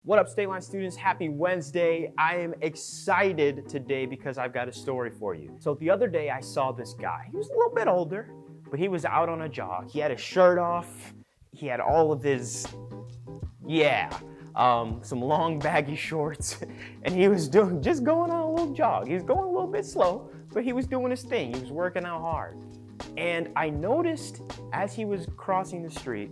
What up, State Line students? Happy Wednesday. I am excited today because I've got a story for you. So the other day I saw this guy. He was a little bit older, but he was out on a jog. He had his shirt off. He had all of his, some long baggy shorts, and he was just going on a little jog. He was going a little bit slow, but he was doing his thing. He was working out hard. And I noticed as he was crossing the street,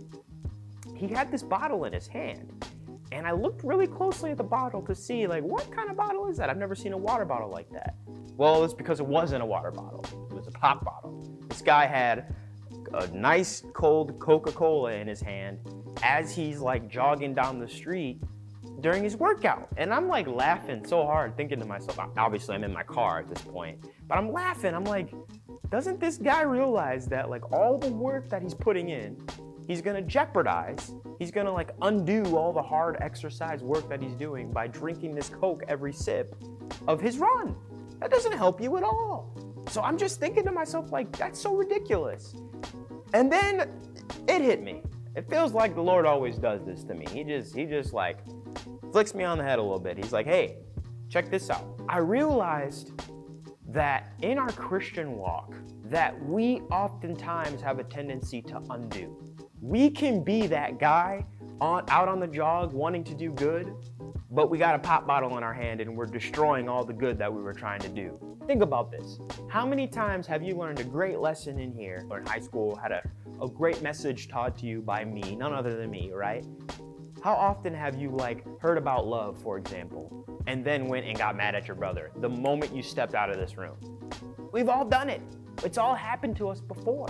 he had this bottle in his hand. And I looked really closely at the bottle to see, what kind of bottle is that? I've never seen a water bottle like that. Well, it's because it wasn't a water bottle. It was a pop bottle. This guy had a nice cold Coca-Cola in his hand as he's jogging down the street during his workout. And I'm laughing so hard, thinking to myself, obviously I'm in my car at this point, but I'm laughing. I'm like, doesn't this guy realize that all the work that he's putting in, he's gonna jeopardize, he's gonna undo all the hard exercise work that he's doing by drinking this Coke every sip of his run. That doesn't help you at all. So I'm just thinking to myself, that's so ridiculous. And then it hit me. It feels like the Lord always does this to me. He just flicks me on the head a little bit. He's like, hey, check this out. I realized that in our Christian walk, that we oftentimes have a tendency to undo. We can be that guy out on the jog wanting to do good, but we got a pop bottle in our hand and we're destroying all the good that we were trying to do. Think about this. How many times have you learned a great lesson in here, or in high school, had a great message taught to you by me, none other than me, right? How often have you heard about love, for example, and then went and got mad at your brother the moment you stepped out of this room? We've all done it. It's all happened to us before.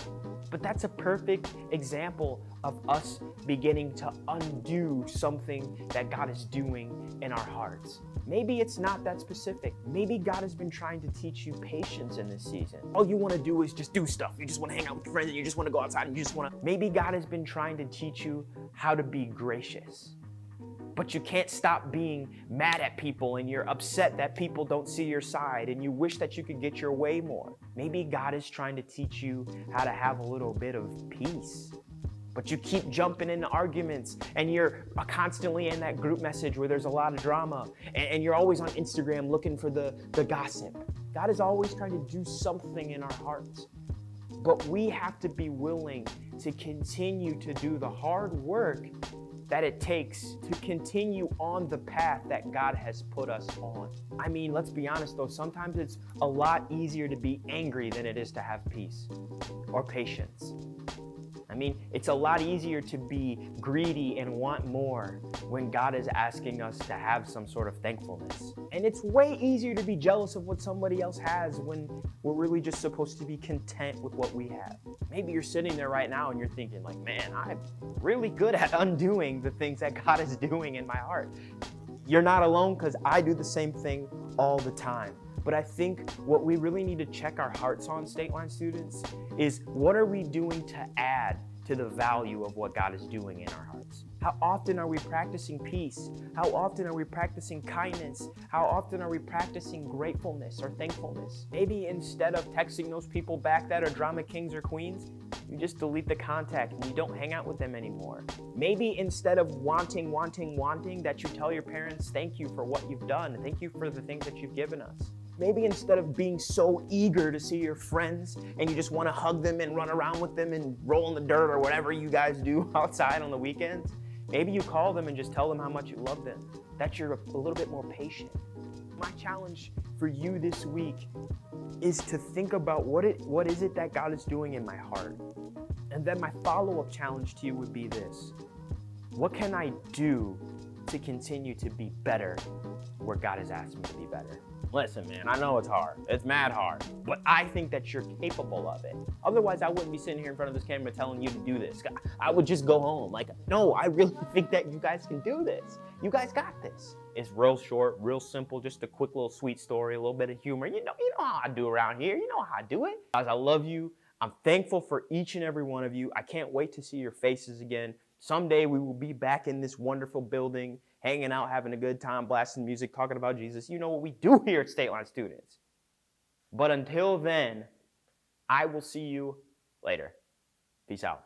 But that's a perfect example of us beginning to undo something that God is doing in our hearts. Maybe it's not that specific. Maybe God has been trying to teach you patience in this season. All you want to do is just do stuff. You just want to hang out with your friends and you just want to go outside and you just want to. Maybe God has been trying to teach you how to be gracious. But you can't stop being mad at people and you're upset that people don't see your side and you wish that you could get your way more. Maybe God is trying to teach you how to have a little bit of peace. But you keep jumping into arguments and you're constantly in that group message where there's a lot of drama and you're always on Instagram looking for the gossip. God is always trying to do something in our hearts. But we have to be willing to continue to do the hard work that it takes to continue on the path that God has put us on. I mean, let's be honest though, sometimes it's a lot easier to be angry than it is to have peace or patience. I mean, it's a lot easier to be greedy and want more when God is asking us to have some sort of thankfulness. And it's way easier to be jealous of what somebody else has when we're really just supposed to be content with what we have. Maybe you're sitting there right now and you're thinking man, I'm really good at undoing the things that God is doing in my heart. You're not alone, because I do the same thing all the time. But I think what we really need to check our hearts on, State Line students, is what are we doing to add to the value of what God is doing in our hearts? How often are we practicing peace? How often are we practicing kindness? How often are we practicing gratefulness or thankfulness? Maybe instead of texting those people back that are drama kings or queens, you just delete the contact and you don't hang out with them anymore. Maybe instead of wanting, that you tell your parents, thank you for what you've done. Thank you for the things that you've given us. Maybe instead of being so eager to see your friends and you just want to hug them and run around with them and roll in the dirt or whatever you guys do outside on the weekends, maybe you call them and just tell them how much you love them, that you're a little bit more patient. My challenge for you this week is to think about what is it that God is doing in my heart? And then my follow-up challenge to you would be this: what can I do to continue to be better where God has asked me to be better? Listen, man, I know it's hard. It's mad hard. But I think that you're capable of it. Otherwise, I wouldn't be sitting here in front of this camera telling you to do this. I would just go home. No, I really think that you guys can do this. You guys got this. It's real short, real simple, just a quick little sweet story, a little bit of humor. You know how I do around here. You know how I do it. Guys, I love you. I'm thankful for each and every one of you. I can't wait to see your faces again. Someday we will be back in this wonderful building, hanging out, having a good time, blasting music, talking about Jesus. You know what we do here at State Line students. But until then, I will see you later. Peace out.